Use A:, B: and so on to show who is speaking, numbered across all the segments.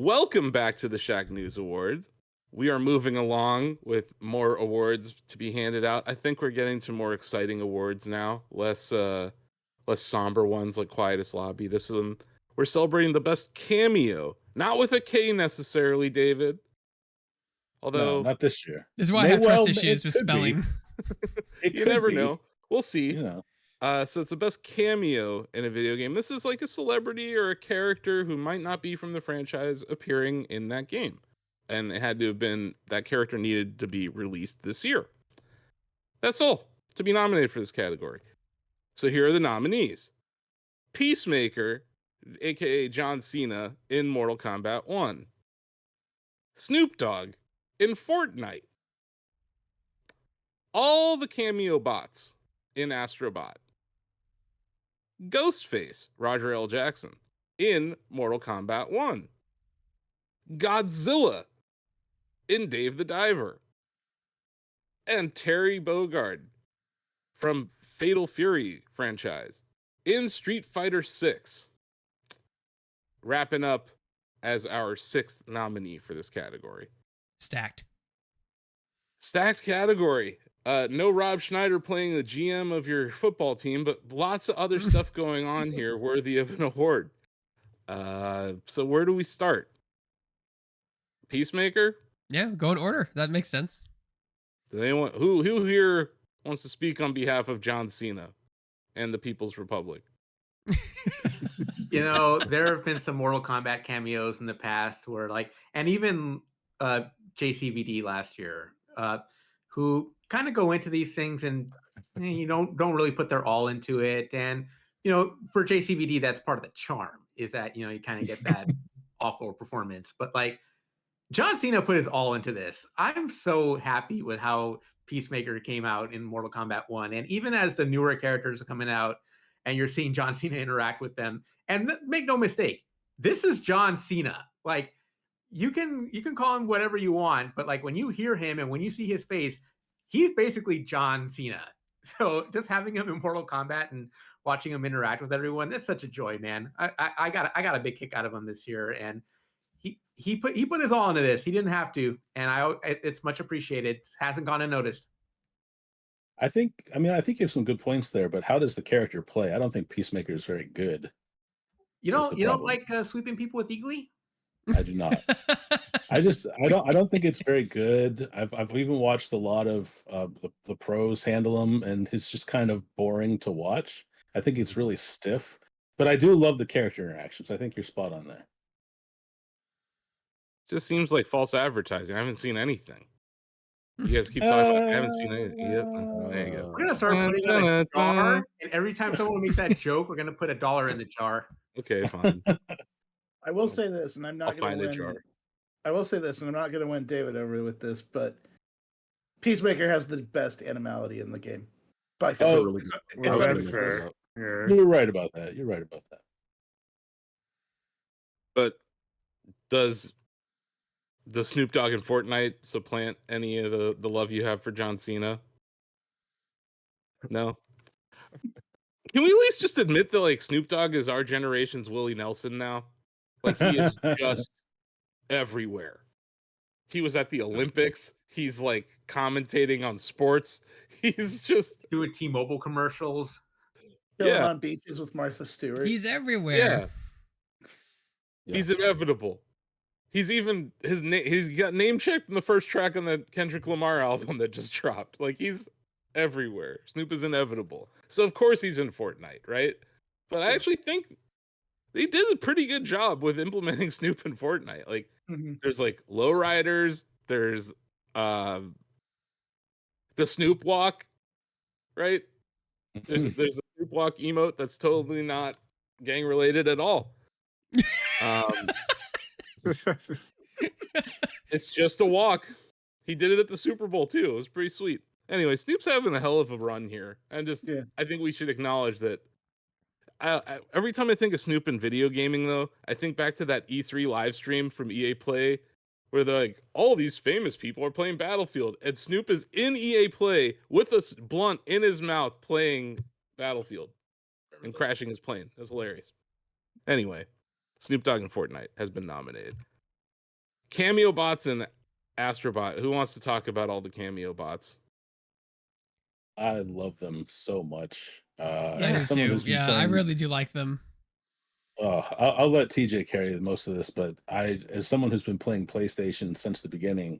A: Welcome back to the Shacknews Awards. We are moving along with more awards to be handed out. I think we're getting to more exciting awards now, less somber ones like Quietest Lobby. We're celebrating the best cameo, not with a K necessarily, David. Although
B: No, not this year.
C: This is why I have trust issues with spelling.
A: You never know. We'll see.
B: You know.
A: So it's the best cameo in a video game. This is like a celebrity or a character who might not be from the franchise appearing in that game. And it had to have been, that character needed to be released this year. That's all to be nominated for this category. So here are the nominees. Peacemaker, aka John Cena, in Mortal Kombat 1. Snoop Dogg in Fortnite. All the cameo bots in Astro Bot. Ghostface, Roger L. Jackson, in Mortal Kombat 1. Godzilla, in Dave the Diver. And Terry Bogard, from Fatal Fury franchise, in Street Fighter 6. Wrapping up as our 6th nominee for this category.
C: Stacked
A: Category. No Rob Schneider playing the GM of your football team, but lots of other stuff going on here worthy of an award. So where do we start? Peacemaker?
C: Yeah, go in order. That makes sense.
A: Does anyone who here wants to speak on behalf of John Cena and the People's Republic?
D: You know, there have been some Mortal Kombat cameos in the past where and even JCVD last year, who kind of go into these things and you don't really put their all into it. And, for JCVD, that's part of the charm, is that, you kind of get that awful performance. But John Cena put his all into this. I'm so happy with how Peacemaker came out in Mortal Kombat 1. And even as the newer characters are coming out and you're seeing John Cena interact with them, and make no mistake, this is John Cena. You can call him whatever you want, but when you hear him and when you see his face, he's basically John Cena. So just having him in Mortal Kombat and watching him interact with everyone, that's such a joy, man. I got a big kick out of him this year, and he put his all into this. He didn't have to, and it's much appreciated. Hasn't gone unnoticed.
B: I think you have some good points there, but how does the character play? I don't think Peacemaker is very good.
D: You don't like sweeping people with Eagly?
B: I do not. I don't think it's very good. I've even watched a lot of the pros handle him, and it's just kind of boring to watch. I think it's really stiff, but I do love the character interactions. I think you're spot on there.
A: Just seems like false advertising. I haven't seen anything. You guys keep talking about I haven't seen anything. Yep. There you go.
D: We're gonna start putting in a jar, and every time someone makes that joke, we're gonna put $1 in the jar.
A: Okay, fine.
E: I will say this, and I'm not
A: I'll
E: going to
A: find a jar.
E: I will say this, and I'm not going to win David over with this, but Peacemaker has the best animality in the game. By far.
B: Oh,
F: That's fair. Yeah.
B: You're right about that.
A: But does Snoop Dogg in Fortnite supplant any of the love you have for John Cena? No. Can we at least just admit that Snoop Dogg is our generation's Willie Nelson now? He is just everywhere. He was at the Olympics. He's commentating on sports. He's just
D: doing T-Mobile commercials.
E: Chilling on beaches with Martha Stewart.
C: He's everywhere.
A: Yeah. He's inevitable. He's got name checked in the first track on the Kendrick Lamar album that just dropped. He's everywhere. Snoop is inevitable. So of course he's in Fortnite, right? But I actually think they did a pretty good job with implementing Snoop in Fortnite. There's lowriders, there's the Snoop walk, right? There's a Snoop walk emote that's totally not gang related at all. It's just a walk. He did it at the Super Bowl too. It was pretty sweet. Anyway, Snoop's having a hell of a run here, and I think we should acknowledge that. Every time I think of Snoop in video gaming, though, I think back to that E3 live stream from EA Play, where they're all these famous people are playing Battlefield, and Snoop is in EA Play with a blunt in his mouth playing Battlefield and crashing his plane. That's hilarious. Anyway, Snoop Dogg in Fortnite has been nominated. Cameo bots and Astrobot. Who wants to talk about all the Cameo bots?
B: I love them so much.
C: I
B: As
C: do
B: someone
C: too.
B: who's been
C: Yeah, I
B: playing,
C: really do like them.
B: I'll let TJ carry most of this, but as someone who's been playing PlayStation since the beginning,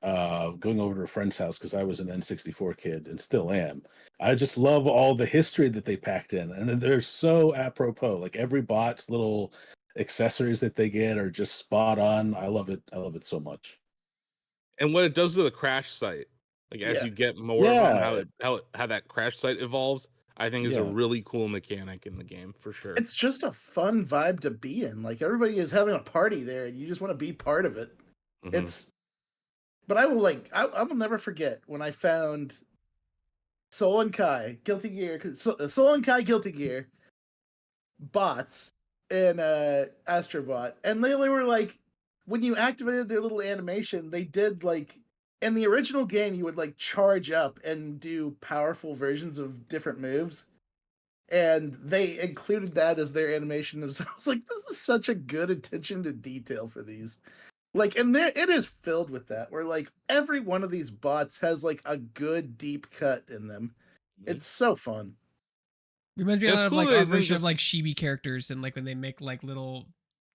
B: going over to a friend's house because I was an N64 kid and still am. I just love all the history that they packed in, and they're so apropos. Like every bot's little accessories that they get are just spot on. I love it. I love it so much.
A: And what it does to the crash site, like as
E: Yeah.
A: you get more of them,
B: Yeah.
A: how that crash site evolves, I think is a
B: Yeah.
A: really cool mechanic in the game for sure.
E: It's just a fun vibe to be in. Like everybody is having a party there, and you just want to be part of it.
A: Mhm.
E: It's. But I will never forget when I found Soul and Kai Guilty Gear, Soul and Kai Guilty Gear bots in Astrobot, and they were like, when you activated their little animation, they did like in the original game you would like charge up and do powerful versions of different moves, and they included that as their animation. And so I was like, this is such a good attention to detail for these. Like, and there it is filled with that, where like every one of these bots has like a good deep cut in them. It's so fun.
C: Reminds me
A: It's
C: of
A: cool
C: like
A: that
C: our
A: they
C: version of
A: just-
C: like chibi characters, and like when they make like little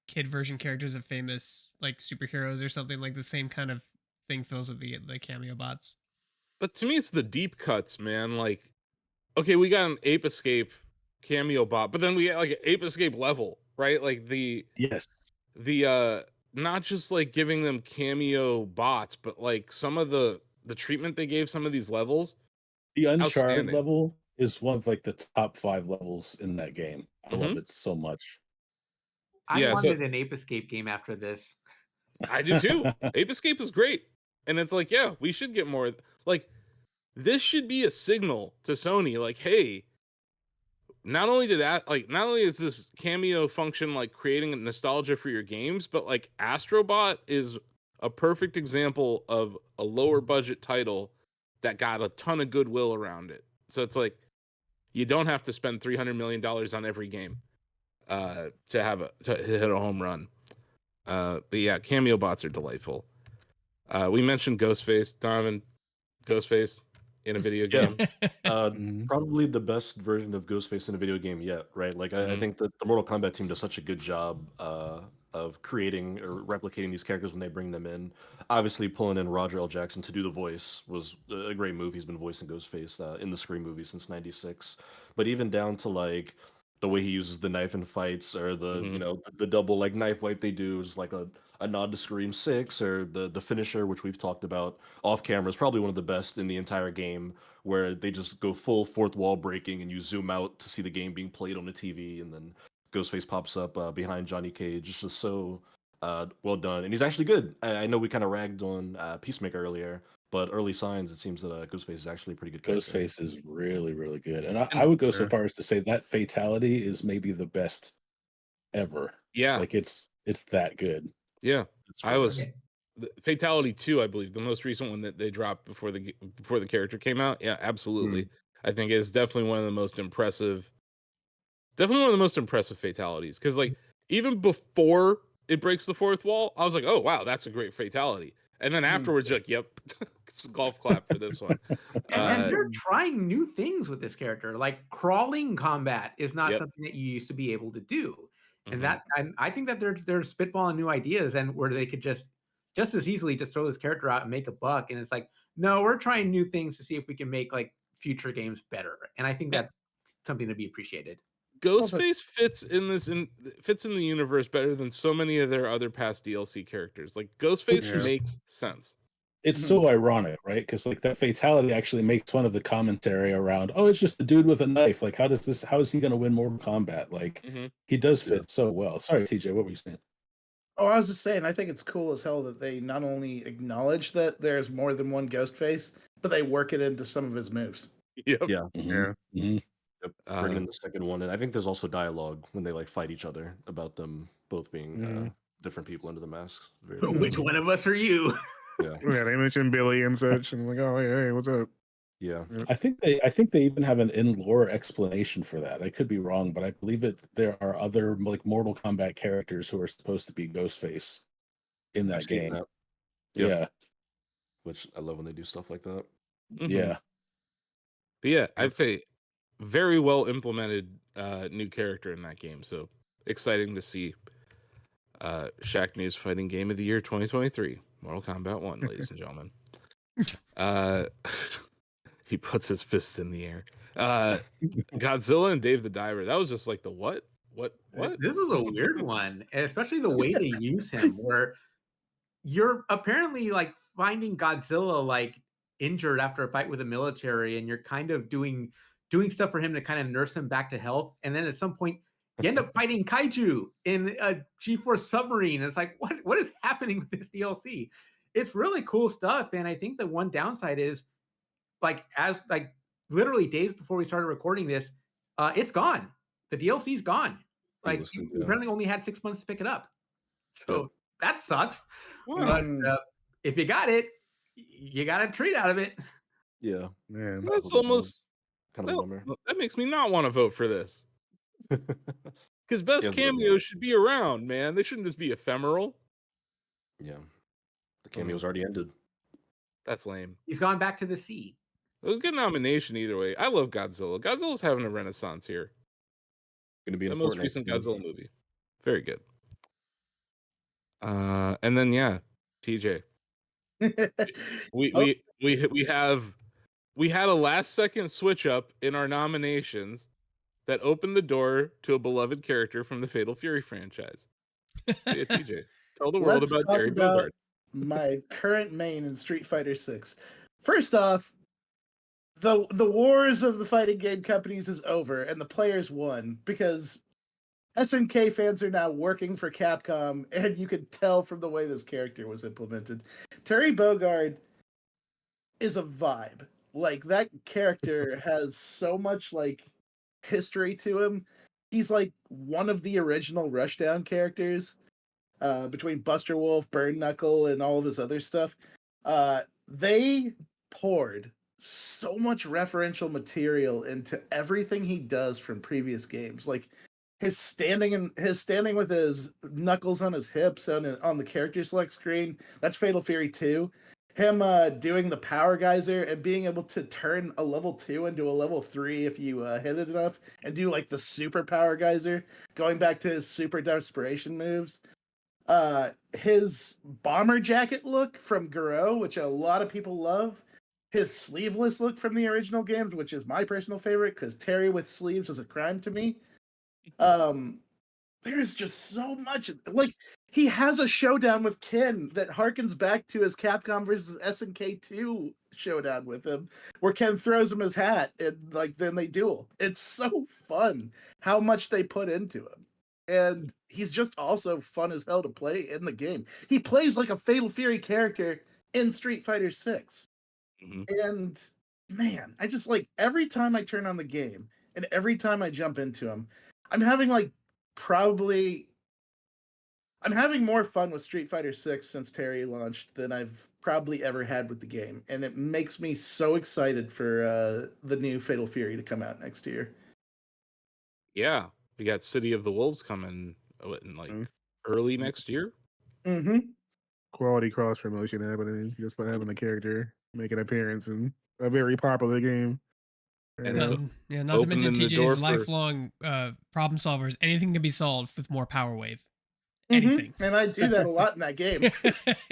C: kid version characters of famous like superheroes or something. Like the same kind of thing feels with the Cameo bots.
A: But to me, it's the deep cuts, man. Like, okay, we got an Ape Escape Cameo bot, but then we got like an Ape Escape level, right? Like the not just like giving them Cameo bots, but like some of the treatment they gave some of these levels.
B: The Uncharted
A: Outstanding.
B: level is one of like the top 5 levels in that game. I love it so much.
D: I wanted an Ape Escape game after this.
A: I do too. Ape Escape is great. And it's like, yeah, we should get more. Like, this should be a signal to Sony, like, hey, not only is this Cameo function like creating nostalgia for your games, but like Astrobot is a perfect example of a lower budget title that got a ton of goodwill around it. So it's like, you don't have to spend $300 million on every game to hit a home run. But yeah, Cameo bots are delightful. We mentioned Ghostface, Donovan. Ghostface in a video game.
G: Probably the best version of Ghostface in a video game yet, right? Like I think that the Mortal Kombat team does such a good job of creating or replicating these characters when they bring them in. Obviously, pulling in Roger L. Jackson to do the voice was a great move. He's been voicing Ghostface in the Scream movie since '96. But even down to like the way he uses the knife in fights, or the you know the double like knife wipe they do is like a nod to Scream 6, or the finisher, which we've talked about off camera, is probably one of the best in the entire game, where they just go full fourth wall breaking and you zoom out to see the game being played on the TV, and then Ghostface pops up behind Johnny Cage. It's just so well done, and he's actually good. I know we kind of ragged on Peacemaker earlier, but early signs, it seems that Ghostface is actually a pretty good character.
B: Ghostface is really, really good. And I would go so far as to say that fatality is maybe the best ever.
A: Yeah.
B: Like it's that good.
A: Yeah. Fatality 2, I believe, the most recent one that they dropped before the character came out. Yeah, absolutely. I think is definitely one of the most impressive fatalities. Because like even before it breaks the fourth wall, I was like, oh wow, that's a great fatality. And then afterwards, you're like, yep, golf clap for this one.
D: And they're trying new things with this character. Like crawling combat is not something that you used to be able to do. And I think that they're spitballing new ideas, and where they could just as easily just throw this character out and make a buck. And it's like, no, we're trying new things to see if we can make like future games better. And I think that's something to be appreciated.
A: Ghostface fits in the universe better than so many of their other past DLC characters. Like Ghostface makes sense.
B: It's so ironic, right? Because like that fatality actually makes fun of the commentary around, oh, it's just a dude with a knife. Like how is he going to win Mortal Kombat? Like he does fit so well. Sorry, TJ, what were you saying?
E: Oh, I was just saying, I think it's cool as hell that they not only acknowledge that there's more than one Ghostface, but they work it into some of his moves.
A: Yep.
G: Yep. Bringing in the second one, and I think there's also dialogue when they like fight each other about them both being different people under the masks.
D: Which one of us are you?
F: Yeah, they mentioned Billy and such, and like, oh hey, what's up?
G: Yeah,
B: I think they even have an in-lore explanation for that. I could be wrong, but I believe there are other like Mortal Kombat characters who are supposed to be Ghostface in
G: I've
B: that
G: seen
B: game.
G: that. Yep.
B: Yeah,
G: Which I love when they do stuff like that.
A: Mhm.
B: yeah.
A: But yeah, I'd say very well implemented new character in that game. So exciting to see. Shacknews Fighting Game of the Year 2023, Mortal Kombat 1, ladies and gentlemen. He puts his fists in the air. Godzilla and Dave the Diver. That was just like the what? What?
D: This is a weird one, especially the way they use him, where you're apparently like finding Godzilla like injured after a fight with the military, and you're kind of doing stuff for him to kind of nurse him back to health. And then at some point, you end up fighting kaiju in a G-Force submarine. It's like, what is happening with this DLC? It's really cool stuff. And I think the one downside is like literally days before we started recording this, it's gone. The DLC's gone. Like you apparently only had 6 months to pick it up. So that sucks. But if you got it, you got a treat out of it.
G: Yeah,
F: Man,
A: That's almost
G: kind of a bummer.
A: that makes me not want to vote for this. Because best
G: Yeah,
A: cameos should be around, man. They shouldn't just be ephemeral.
G: Yeah, the cameo's already ended.
A: That's lame.
D: He's gone back to the sea.
A: It was a good nomination either way. I love Godzilla. Godzilla's having a renaissance here.
G: Going to be in
A: The
G: the
A: most
G: Fortnite
A: recent
G: skin.
A: Godzilla movie. Very good. And then yeah, TJ. We had a last second switch up in our nominations that opened the door to a beloved character from the Fatal Fury franchise. So yeah, TJ, tell the world
E: Let's
A: about
E: talk
A: Terry
E: about
A: Bogard.
E: my current main in Street Fighter 6. First off, the wars of the fighting game companies is over and the players won because SNK fans are now working for Capcom, and you could tell from the way this character was implemented. Terry Bogard is a vibe. Like that character has so much like history to him. He's like one of the original Rushdown characters. Between Buster Wolf, Burn Knuckle, and all of his other stuff, they poured so much referential material into everything he does from previous games. Like his standing with his knuckles on his hips on the character select screen. That's Fatal Fury 2. Him doing the power geyser and being able to turn a level 2 into a level 3 if you hit it enough, and do like the super power geyser, going back to his super desperation moves. His bomber jacket look from Garo, which a lot of people love. His sleeveless look from the original games, which is my personal favorite, because Terry with sleeves is a crime to me. There's just so much. Like, he has a showdown with Ken that harkens back to his Capcom versus SNK 2 showdown with him, where Ken throws him his hat and like then they duel. It's so fun how much they put into him. And he's just also fun as hell to play in the game. He plays like a Fatal Fury character in Street Fighter 6.
A: Mhm.
E: And man, I just like every time I turn on the game and every time I jump into him, I'm having more fun with Street Fighter 6 since Terry launched than I've probably ever had with the game. And it makes me so excited for the new Fatal Fury to come out next year.
A: Yeah, we got City of the Wolves coming in like early next year.
E: Mm-hmm.
F: Quality cross promotion happening just by having a character make an appearance in a very popular game.
A: And
F: Yeah.
C: Not to mention
A: opening the door
C: TJ's
A: for-
C: lifelong problem solvers. Anything can be solved with more power wave.
E: Mhm.
C: Anything.
E: And I do that a lot in that game.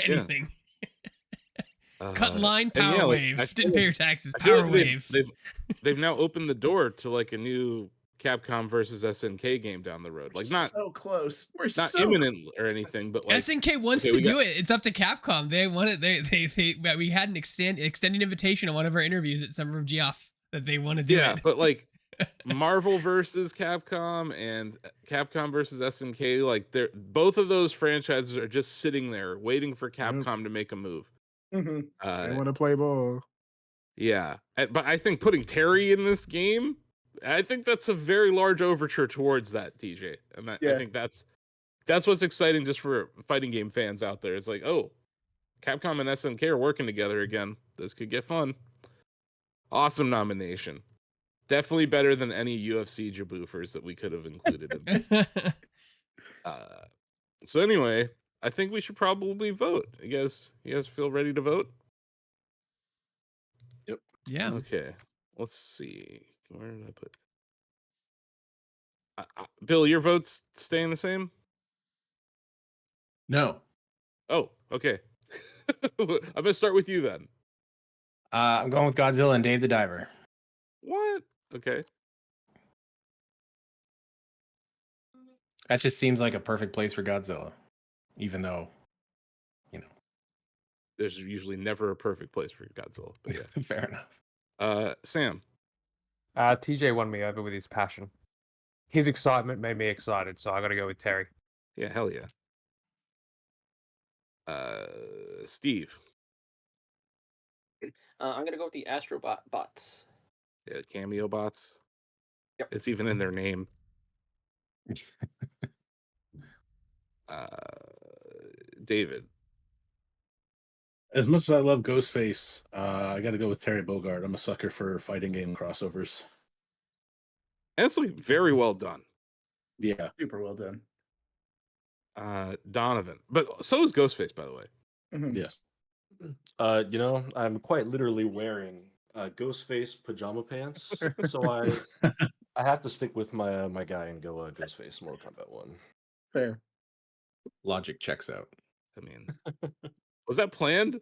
C: Anything. Cut line,
A: and
C: power
A: yeah, like,
C: wave.
A: I
C: Didn't
A: feel
C: pay
A: like-
C: your taxes,
A: I feel
C: power
A: like
C: wave.
A: they've now opened the door to like a new Capcom versus SNK game down the road. Like not
E: so close. We're
A: not
E: so
A: imminent or anything, but like
C: SNK wants
A: okay,
C: to
A: we
C: do
A: got-
C: it. It's up to Capcom. They want it. We had an extended invitation on one of our interviews at Summer of Geoff that they want to do it.
A: but like Marvel versus Capcom and Capcom versus SNK, like they're both of those franchises are just sitting there waiting for Capcom to make a move.
E: Mhm.
F: They want to play ball.
A: Yeah, but I think putting Terry in this game, I think that's a very large overture towards that, TJ. And I think that's what's exciting just for fighting game fans out there. It's like, oh, Capcom and SNK are working together again. This could get fun. Awesome nomination. Definitely better than any UFC jaboofers that we could have included in this. So anyway, I think we should probably vote. You guys feel ready to vote?
C: Yeah.
A: Okay. Let's see. Where did I put? Bill, your vote's staying the same?
H: No.
A: Oh, okay. I'm gonna start with you then.
H: I'm going with Godzilla and Dave the Diver.
A: What? Okay.
H: That just seems like a perfect place for Godzilla, even though,
A: There's usually never a perfect place for Godzilla, but yeah.
H: fair enough.
A: Sam.
I: TJ won me over with his passion. His excitement made me excited, so I got to go with Terry.
A: Yeah, hell yeah. Steve.
J: I'm gonna go with the Astrobot bots.
A: Yeah, Cameo bots.
J: Yep.
A: It's even in their name. David.
B: As much as I love Ghostface, I got to go with Terry Bogard. I'm a sucker for fighting game crossovers.
A: And it's like very well done.
B: Yeah.
E: Super well done.
A: Donovan. But so is Ghostface, by the way.
E: Mhm.
B: Yes.
G: I'm quite literally wearing Ghostface pajama pants, so I have to stick with my guy and go Ghostface Mortal Kombat 1.
E: Fair.
H: Logic checks out.
A: I mean, was that planned?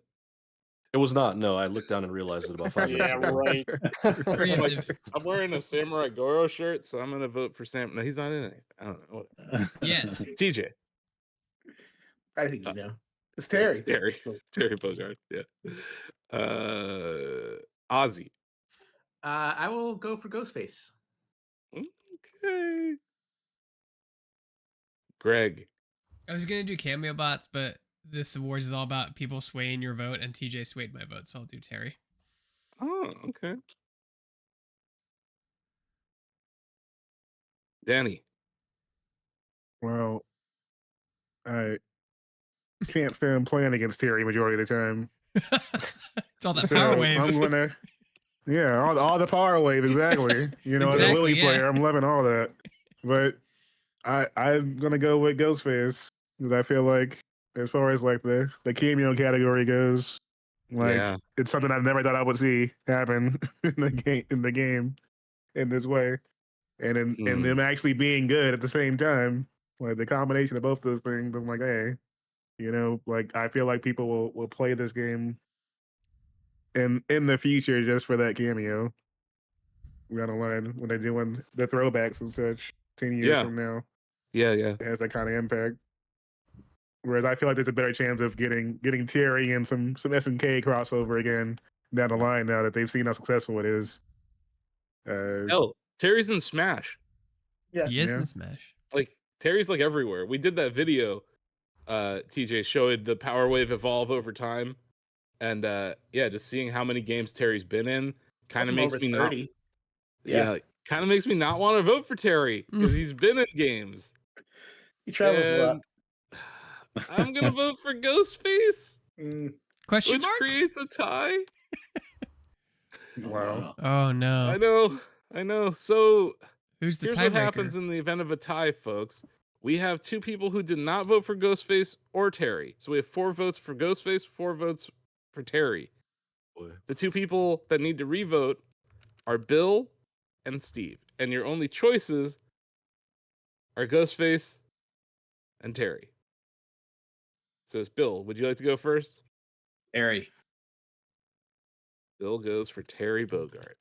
G: It was not. No, I looked down and realized it about 5 minutes
J: Yeah,
G: ago.
J: right.
C: Preemptive.
A: I'm wearing a Samurai Goro shirt, so I'm gonna vote for Sam. No, he's not in it. I don't know.
C: Yet.
A: TJ.
E: I think you know. It's Terry.
A: Terry. Terry Bogard. Yeah. Ozzy.
D: I will go for Ghostface.
A: Okay. Greg.
C: I was gonna do Cameo bots, but this awards is all about people swaying your vote, and TJ swayed my vote, so I'll do Terry.
A: Oh, okay. Danny.
F: Well, I can't stand playing against Terry majority of the time.
C: It's all that
F: So
C: power wave.
F: I'm gonna, all the power wave, exactly. As a
C: Exactly,
F: Willy
C: yeah.
F: player, I'm loving all that. But I'm gonna go with Ghostface because I feel like, as far as like the cameo category goes,
A: Yeah.
F: it's something I never thought I would see happen in the game in this way, and and them actually being good at the same time. Like the combination of both those things, I'm like, hey, I feel like people will play this game in the future just for that cameo. Down the line when they're doing the throwbacks and such 10 years from now.
A: Yeah.
F: It has that kind of impact. Whereas I feel like there's a better chance of getting Terry and some SNK crossover again down the line now that they've seen how successful it is.
A: Hell, Terry's in Smash.
E: Yeah.
C: He is
F: Yeah.
C: in Smash.
A: Like Terry's like everywhere. We did that video. TJ showed the power wave evolve over time, and just seeing how many games Terry's been in kind of makes
E: Over
A: me
E: 30.
A: kind of makes me not want to vote for Terry because he's been in games.
E: He travels a lot.
A: I'm gonna vote for Ghostface,
C: Question
A: which
C: mark?
A: creates a tie.
F: Wow.
C: Oh no.
A: I know. So
C: Who's the
A: here's what
C: tiebreaker?
A: happens in the event of a tie, folks. We have 2 people who did not vote for Ghostface or Terry. So we have 4 votes for Ghostface, 4 votes for Terry. The 2 people that need to revote are Bill and Steve. And your only choices are Ghostface and Terry. So it's Bill. Would you like to go first?
H: Terry.
A: Bill goes for Terry Bogard.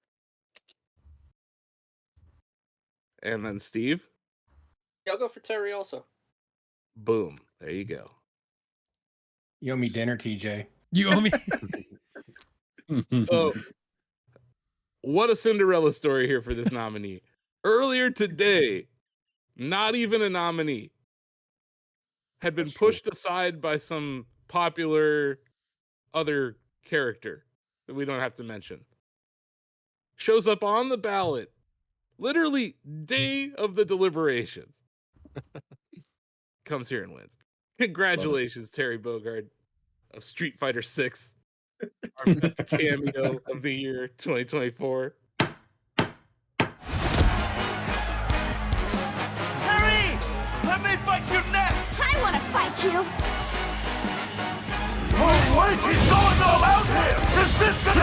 A: And then Steve?
J: Yeah, I'll go for Terry also.
A: Boom. There you go.
H: You owe me dinner, TJ.
C: You owe me.
A: So, what a Cinderella story here for this nominee. Earlier today, not even a nominee, had been pushed aside by some popular other character that we don't have to mention. Shows up on the ballot, literally day of the deliberations. Comes here and wins. Congratulations, Terry Bogard of Street Fighter 6. Our best cameo of the year 2024.
K: Terry! Let me fight you next!
L: I want to fight you.
K: He's going all out here! Is this gonna